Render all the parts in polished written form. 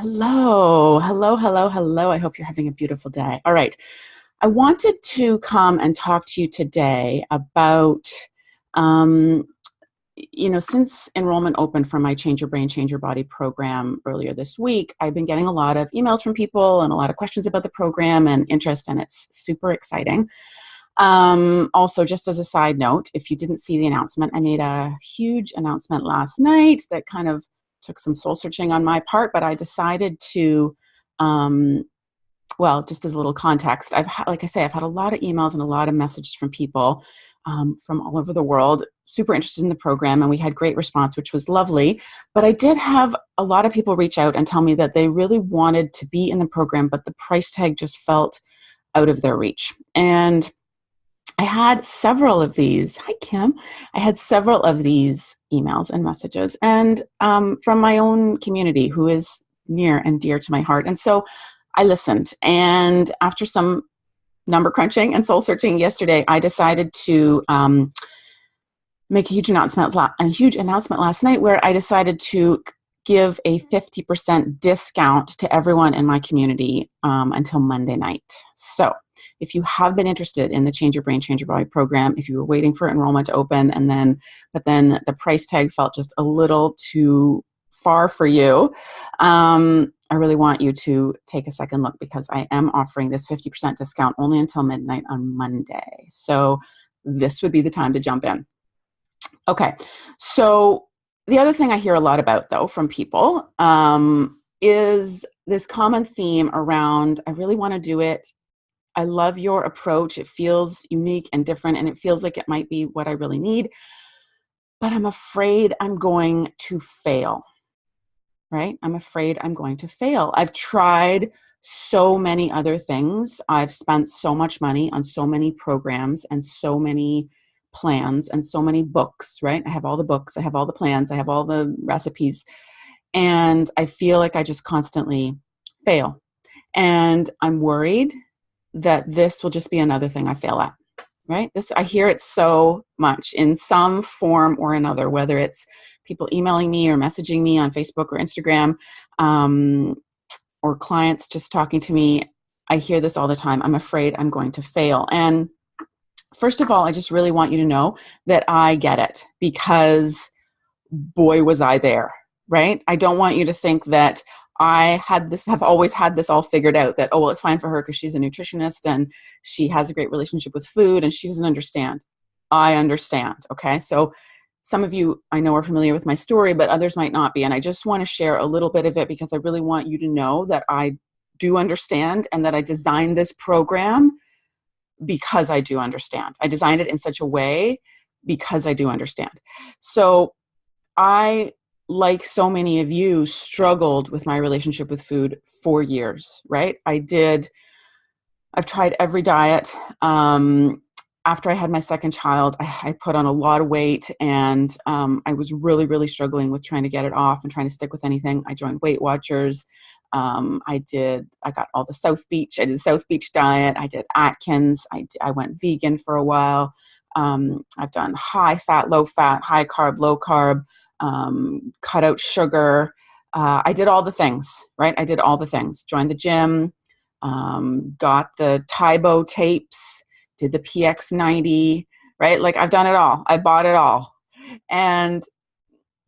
Hello, hello, hello, hello. I hope you're having a beautiful day. All right. I wanted to come and talk to you today about, um, since enrollment opened for my Change Your Brain, Change Your Body program earlier this week, I've been getting a lot of emails from people and a lot of questions about the program and interest, and it's super exciting. Also, just as a side note, if you didn't see the announcement, I made a huge announcement last night that kind of took some soul searching on my part, but I decided to, um, well, just as a little context, like I say, I've had a lot of emails and a lot of messages from people from all over the world, super interested in the program, and we had great response, which was lovely. But I did have a lot of people reach out and tell me that they really wanted to be in the program, but the price tag just felt out of their reach. And I had several of these. Hi, Kim. I had several of these emails and messages, and from my own community who is near and dear to my heart. And so I listened. And after some number crunching and soul searching yesterday, I decided to make a huge announcement last night where I decided to give a 50% discount to everyone in my community until Monday night. So if you have been interested in the Change Your Brain, Change Your Body program, if you were waiting for enrollment to open but then the price tag felt just a little too far for you, I really want you to take a second look because I am offering this 50% discount only until midnight on Monday. So this would be the time to jump in. Okay, so the other thing I hear a lot about, though, from people is this common theme around, I really want to do it. I love your approach. It feels unique and different, and it feels like it might be what I really need, but I'm afraid I'm going to fail, right? I'm afraid I'm going to fail. I've tried so many other things. I've spent so much money on so many programs and so many plans and so many books, right? I have all the books, I have all the plans, I have all the recipes, and I feel like I just constantly fail. And I'm worried that this will just be another thing I fail at, right? I hear it so much in some form or another, whether it's people emailing me or messaging me on Facebook or Instagram, or clients just talking to me. I hear this all the time. I'm afraid I'm going to fail. And first of all, I just really want you to know that I get it because boy, was I there, right? I don't want you to think that have always had this all figured out, that, oh, well, it's fine for her because she's a nutritionist and she has a great relationship with food and she doesn't understand. I understand, okay? So some of you I know are familiar with my story, but others might not be. And I just want to share a little bit of it because I really want you to know that I do understand and that I designed this program because I do understand. I designed it in such a way because I do understand. So I, like so many of you, struggled with my relationship with food for years, right? I've tried every diet. After I had my second child, I put on a lot of weight, and I was really, really struggling with trying to get it off and trying to stick with anything. I joined Weight Watchers. I got all the South Beach. I did the South Beach diet. I did Atkins. I went vegan for a while. I've done high fat, low fat, high carb, low carb, cut out sugar. I did all the things, right? I did all the things. Joined the gym, got the Tybo tapes, did the PX90, right? Like I've done it all. I bought it all. And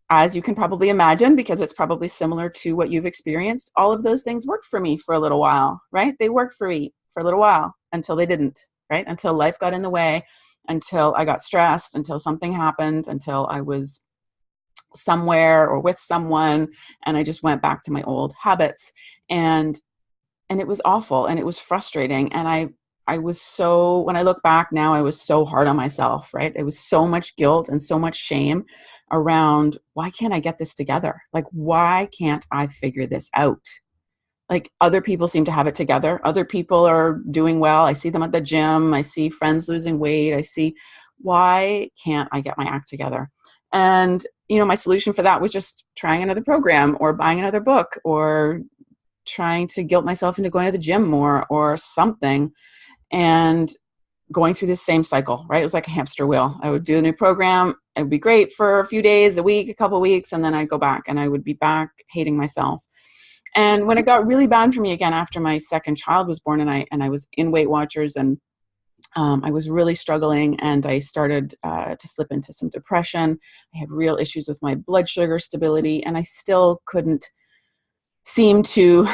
as you can probably imagine, because it's probably similar to what you've experienced, all of those things worked for me for a little while, right? They worked for me for a little while until they didn't, right? Until life got in the way, until I got stressed, until something happened, until I was somewhere or with someone and I just went back to my old habits. And it was awful and it was frustrating. And I was so, when I look back now, I was so hard on myself, right? It was so much guilt and so much shame around, why can't I get this together? Like, why can't I figure this out? Like, other people seem to have it together. Other people are doing well. I see them at the gym. I see friends losing weight. Why can't I get my act together? And, my solution for that was just trying another program or buying another book or trying to guilt myself into going to the gym more or something, and going through this same cycle, right? It was like a hamster wheel. I would do a new program. It would be great for a few days, a week, a couple of weeks, and then I'd go back and I would be back hating myself. And when it got really bad for me again after my second child was born, and I was in Weight Watchers, and I was really struggling, and I started to slip into some depression. I had real issues with my blood sugar stability, and I still couldn't seem to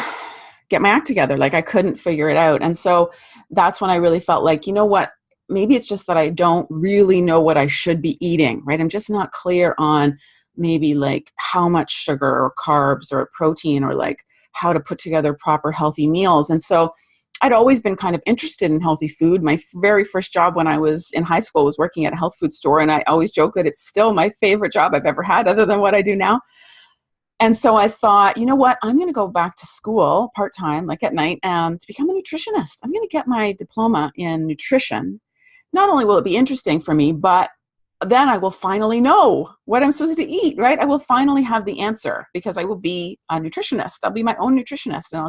get my act together. Like I couldn't figure it out. And so that's when I really felt like, you know what, maybe it's just that I don't really know what I should be eating, right? I'm just not clear on maybe like how much sugar or carbs or protein, or like how to put together proper healthy meals. And so I'd always been kind of interested in healthy food. My very first job when I was in high school was working at a health food store. And I always joke that it's still my favorite job I've ever had, other than what I do now. And so I thought, you know what, I'm going to go back to school part-time, like at night, to become a nutritionist. I'm going to get my diploma in nutrition. Not only will it be interesting for me, but then I will finally know what I'm supposed to eat, right? I will finally have the answer, because I will be a nutritionist. I'll be my own nutritionist, and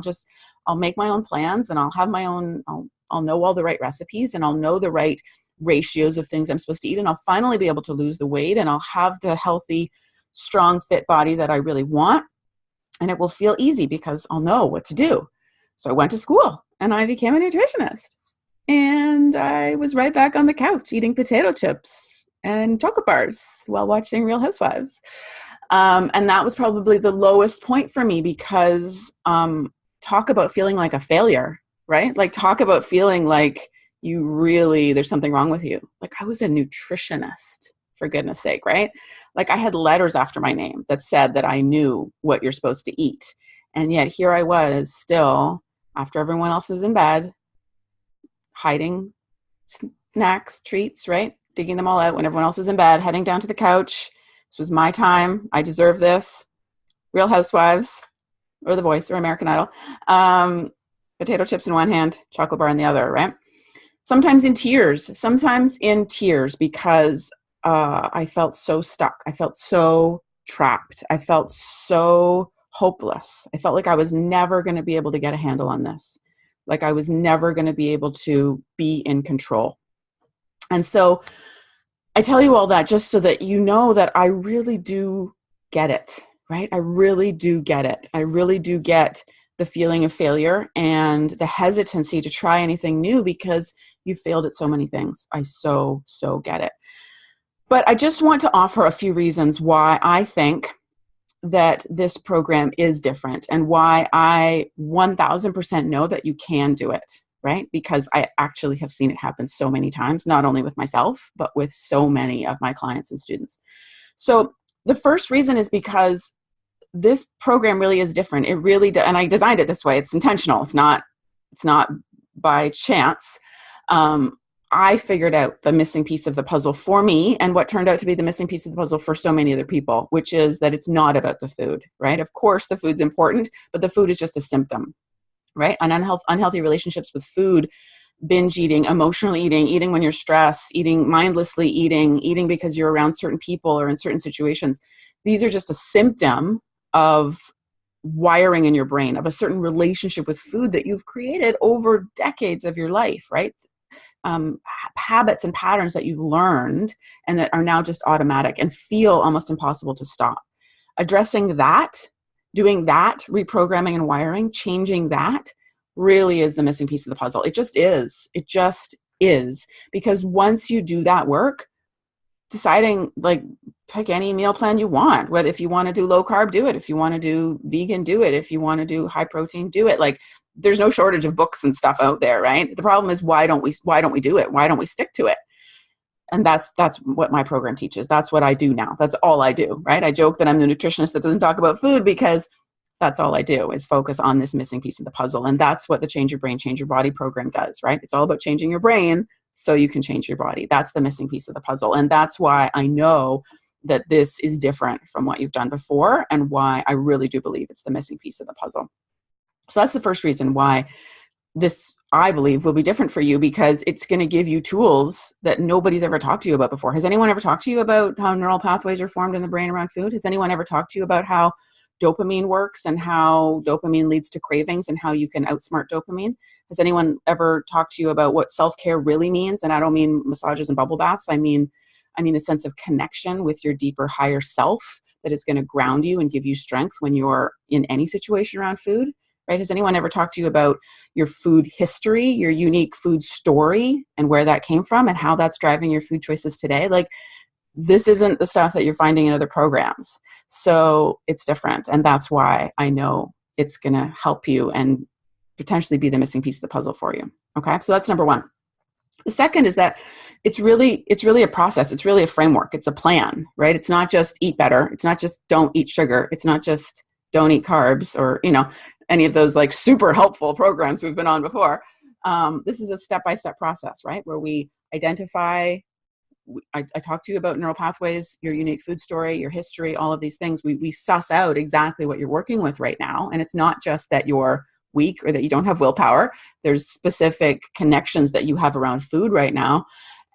I'll make my own plans, and I'll have my own, I'll know all the right recipes, and I'll know the right ratios of things I'm supposed to eat. And I'll finally be able to lose the weight, and I'll have the healthy, strong, fit body that I really want. And it will feel easy because I'll know what to do. So I went to school and I became a nutritionist. And I was right back on the couch eating potato chips and chocolate bars while watching Real Housewives. And that was probably the lowest point for me, because talk about feeling like a failure, right? Like talk about feeling like there's something wrong with you. Like I was a nutritionist, for goodness sake, right? Like I had letters after my name that said that I knew what you're supposed to eat. And yet here I was still, after everyone else was in bed, hiding snacks, treats, right? Digging them all out when everyone else was in bed, heading down to the couch. This was my time. I deserve this. Real Housewives, or The Voice, or American Idol. Potato chips in one hand, chocolate bar in the other, right? Sometimes in tears, because I felt so stuck. I felt so trapped. I felt so hopeless. I felt like I was never going to be able to get a handle on this. Like I was never going to be able to be in control. And so I tell you all that just so that you know that I really do get it, right? I really do get it. I really do get the feeling of failure and the hesitancy to try anything new because you failed at so many things. I so get it. But I just want to offer a few reasons why I think that this program is different, and why I 1000% know that you can do it, right? Because I actually have seen it happen so many times, not only with myself, but with so many of my clients and students. So the first reason is because this program really is different. It really does, and I designed it this way. It's intentional. It's not by chance. I figured out the missing piece of the puzzle for me, and what turned out to be the missing piece of the puzzle for so many other people, which is that it's not about the food, right? Of course, the food's important, but the food is just a symptom, right? And unhealthy relationships with food, binge eating, emotional eating, eating when you're stressed, eating mindlessly, eating because you're around certain people or in certain situations. These are just a symptom of wiring in your brain, of a certain relationship with food that you've created over decades of your life, right? Habits and patterns that you've learned and that are now just automatic and feel almost impossible to stop. Addressing that, doing that, reprogramming and wiring, changing that really is the missing piece of the puzzle. It just is. It just is. Because once you do that work, deciding, like, pick any meal plan you want, whether if you want to do low carb, do it. If you want to do vegan, do it. If you want to do high protein, do it. Like, there's no shortage of books and stuff out there, right? The problem is, why don't we do it? Why don't we stick to it? And that's what my program teaches. That's what I do now. That's all I do, right? I joke that I'm the nutritionist that doesn't talk about food, because that's all I do is focus on this missing piece of the puzzle. And that's what the Change Your Brain, Change Your Body program does, right? It's all about changing your brain so you can change your body. That's the missing piece of the puzzle. And that's why I know that this is different from what you've done before, and why I really do believe it's the missing piece of the puzzle. So that's the first reason why this, I believe, will be different for you, because it's going to give you tools that nobody's ever talked to you about before. Has anyone ever talked to you about how neural pathways are formed in the brain around food? Has anyone ever talked to you about how dopamine works and how dopamine leads to cravings and how you can outsmart dopamine? Has anyone ever talked to you about what self-care really means? And I don't mean massages and bubble baths. I mean I mean the sense of connection with your deeper, higher self that is going to ground you and give you strength when you're in any situation around food, right? Has anyone ever talked to you about your food history, your unique food story, and where that came from and how that's driving your food choices today? Like, this isn't the stuff that you're finding in other programs. So it's different. And that's why I know it's going to help you and potentially be the missing piece of the puzzle for you. Okay. So that's number one. The second is that it's really a process. It's really a framework. It's a plan, right? It's not just eat better. It's not just don't eat sugar. It's not just don't eat carbs or, any of those like super helpful programs we've been on before. This is a step-by-step process, right? Where we identify, I talk to you about neural pathways, your unique food story, your history, all of these things. We suss out exactly what you're working with right now. And it's not just that you're weak or that you don't have willpower. There's specific connections that you have around food right now.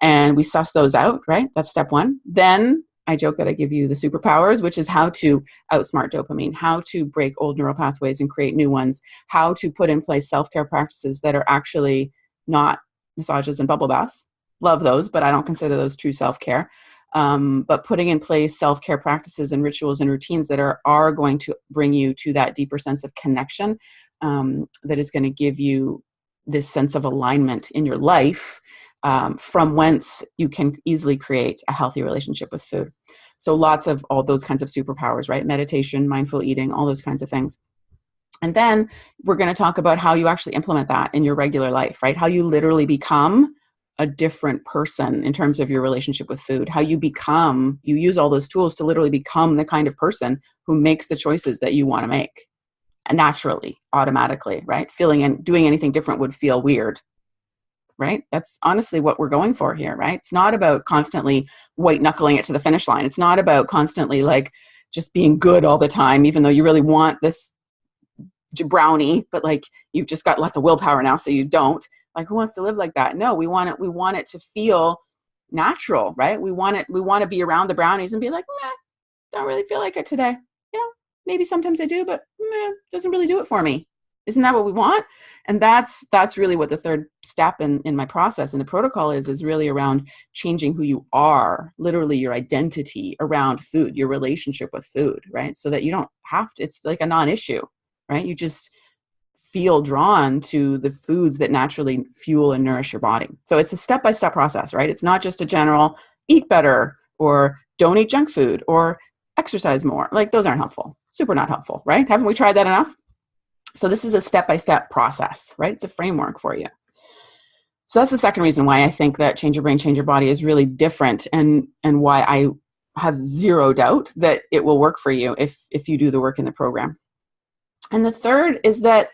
And we suss those out, right? That's step one. Then I joke that I give you the superpowers, which is how to outsmart dopamine, how to break old neural pathways and create new ones, how to put in place self-care practices that are actually not massages and bubble baths. Love those, but I don't consider those true self-care. But putting in place self-care practices and rituals and routines that are going to bring you to that deeper sense of connection, that is going to give you this sense of alignment in your life, from whence you can easily create a healthy relationship with food. So lots of all those kinds of superpowers, right? Meditation, mindful eating, all those kinds of things. And then we're going to talk about how you actually implement that in your regular life, right? How you literally become a different person in terms of your relationship with food, how you use all those tools to literally become the kind of person who makes the choices that you want to make naturally, automatically, right? Feeling and doing anything different would feel weird, right? That's honestly what we're going for here, right? It's not about constantly white knuckling it to the finish line. It's not about constantly like just being good all the time, even though you really want this brownie, but like you've just got lots of willpower now, so you don't. Like, who wants to live like that? No, we want it to feel natural, right? We want to be around the brownies and be like, meh, don't really feel like it today. Maybe sometimes I do, but doesn't really do it for me. Isn't that what we want? And that's really what the third step in my process and the protocol is really around changing who you are, literally your identity around food, your relationship with food, right? So that you don't have to, it's like a non-issue, right? You just feel drawn to the foods that naturally fuel and nourish your body. So it's a step-by-step process, right? It's not just a general eat better or don't eat junk food or exercise more. Like, those aren't helpful. Super not helpful, right? Haven't we tried that enough? So this is a step-by-step process, right? It's a framework for you. So that's the second reason why I think that Change Your Brain, Change Your Body is really different, and why I have zero doubt that it will work for you if you do the work in the program. And the third is that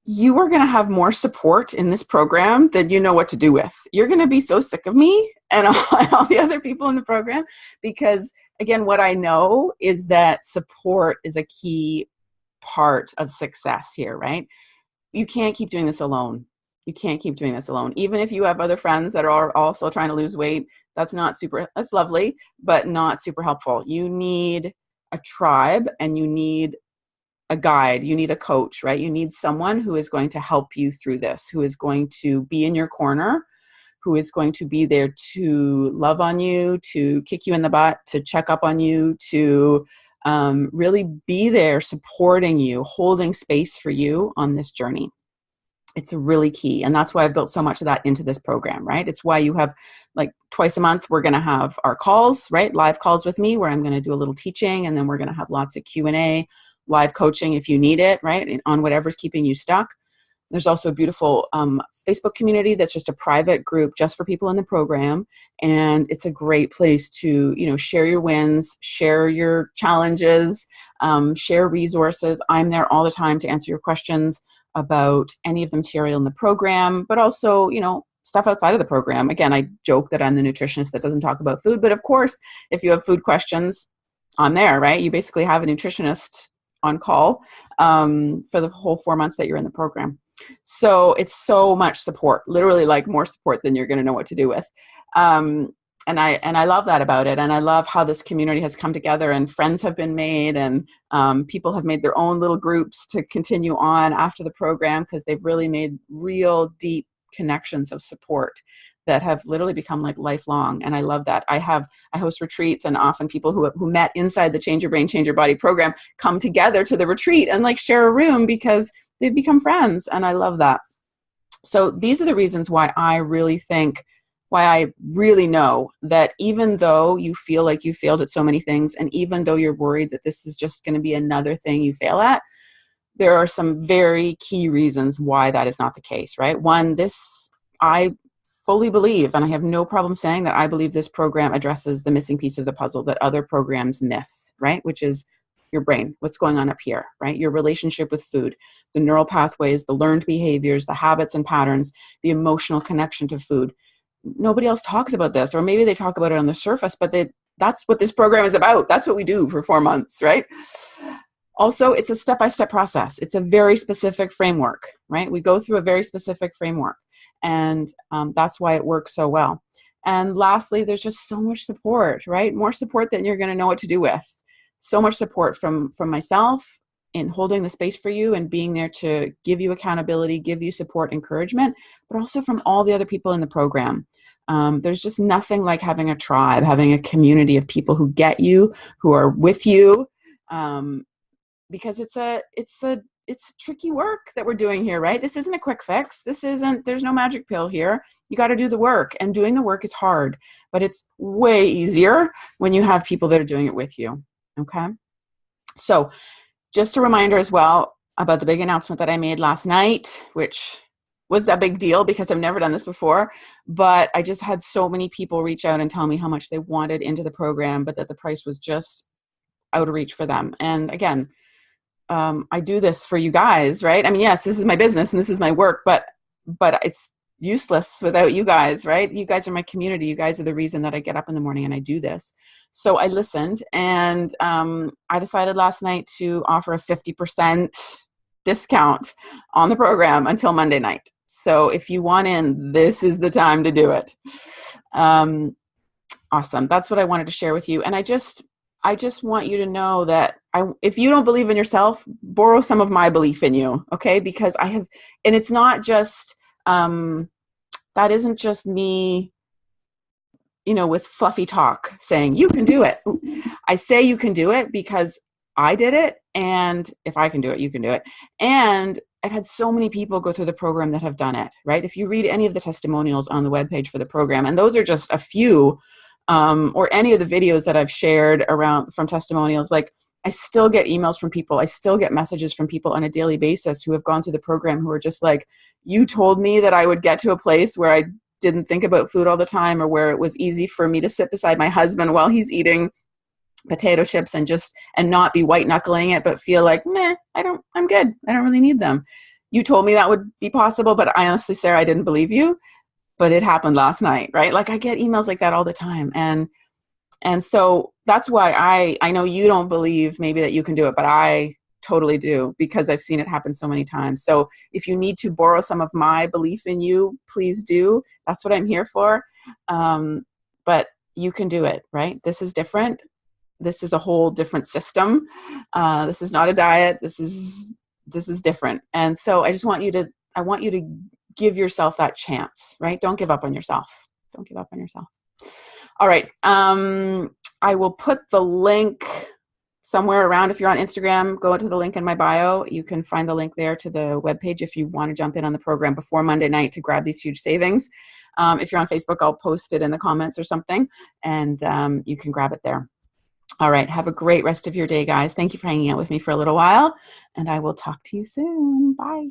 you are going to have more support in this program than you know what to do with. You're going to be so sick of me and all the other people in the program, because again, what I know is that support is a key part of success here, right? You can't keep doing this alone. You can't keep doing this alone. Even if you have other friends that are also trying to lose weight, that's lovely, but not super helpful. You need a tribe and you need a guide, you need a coach, right? You need someone who is going to help you through this, who is going to be in your corner, who is going to be there to love on you, to kick you in the butt, to check up on you, to really be there supporting you, holding space for you on this journey. It's really key. And that's why I've built so much of that into this program, right? It's why you have like twice a month, we're going to have our calls, right? Live calls with me where I'm going to do a little teaching, and then we're going to have lots of Q&A, live coaching if you need it, right? On whatever's keeping you stuck. There's also a beautiful Facebook community that's just a private group just for people in the program. And it's a great place to, share your wins, share your challenges, share resources. I'm there all the time to answer your questions about any of the material in the program, but also, stuff outside of the program. Again, I joke that I'm the nutritionist that doesn't talk about food, but of course, if you have food questions, I'm there, right? You basically have a nutritionist on call for the whole 4 months that you're in the program. So it's so much support, literally like more support than you're going to know what to do with. And I love that about it. And I love how this community has come together, and friends have been made, and people have made their own little groups to continue on after the program, because they've really made real deep connections of support that have literally become like lifelong. And I love that. I host retreats, and often people who met inside the Change Your Brain, Change Your Body program come together to the retreat and like share a room because they've become friends. And I love that. So these are the reasons why I really know that even though you feel like you failed at so many things, and even though you're worried that this is just going to be another thing you fail at, there are some very key reasons why that is not the case, right? One, I fully believe, and I have no problem saying that I believe this program addresses the missing piece of the puzzle that other programs miss, right? Which is your brain, what's going on up here, right? Your relationship with food, the neural pathways, the learned behaviors, the habits and patterns, the emotional connection to food. Nobody else talks about this, or maybe they talk about it on the surface, but that's what this program is about. That's what we do for 4 months, right? Also, it's a step-by-step process. It's a very specific framework, right? We go through a very specific framework, and that's why it works so well. And lastly, there's just so much support, right? More support than you're going to know what to do with. So much support from myself in holding the space for you and being there to give you accountability, give you support, encouragement, but also from all the other people in the program. There's just nothing like having a tribe, having a community of people who get you, who are with you, because it's tricky work that we're doing here, right? This isn't a quick fix. There's no magic pill here. You got to do the work, and doing the work is hard, but it's way easier when you have people that are doing it with you. Okay. So just a reminder as well about the big announcement that I made last night, which was a big deal because I've never done this before, but I just had so many people reach out and tell me how much they wanted into the program, but that the price was just out of reach for them. And again, I do this for you guys, right? I mean, yes, this is my business and this is my work, but it's useless without you guys, right? You guys are my community. You guys are the reason that I get up in the morning and I do this. So I listened, and I decided last night to offer a 50% discount on the program until Monday night. So if you want in, this is the time to do it. Awesome. That's what I wanted to share with you. And I just want you to know that if you don't believe in yourself, borrow some of my belief in you, okay? Because and it's not just, that isn't just me, with fluffy talk saying, you can do it. I say you can do it because I did it, and if I can do it, you can do it. And I've had so many people go through the program that have done it, right? If you read any of the testimonials on the webpage for the program, and those are just a few, or any of the videos that I've shared around from testimonials, like I still get emails from people. I still get messages from people on a daily basis who have gone through the program who are just like, you told me that I would get to a place where I didn't think about food all the time, or where it was easy for me to sit beside my husband while he's eating potato chips and not be white knuckling it, but feel like, I'm good. I don't really need them. You told me that would be possible, but I honestly, Sarah, I didn't believe you. But it happened last night, right? Like I get emails like that all the time. And so that's why I know you don't believe maybe that you can do it, but I totally do, because I've seen it happen so many times. So if you need to borrow some of my belief in you, please do. That's what I'm here for. But you can do it, right? This is different. This is a whole different system. This is not a diet. This is different. And so I want you to give yourself that chance, right? Don't give up on yourself. Don't give up on yourself. All right. I will put the link somewhere around. If you're on Instagram, go to the link in my bio. You can find the link there to the webpage if you want to jump in on the program before Monday night to grab these huge savings. If you're on Facebook, I'll post it in the comments or something, and you can grab it there. All right. Have a great rest of your day, guys. Thank you for hanging out with me for a little while, and I will talk to you soon. Bye.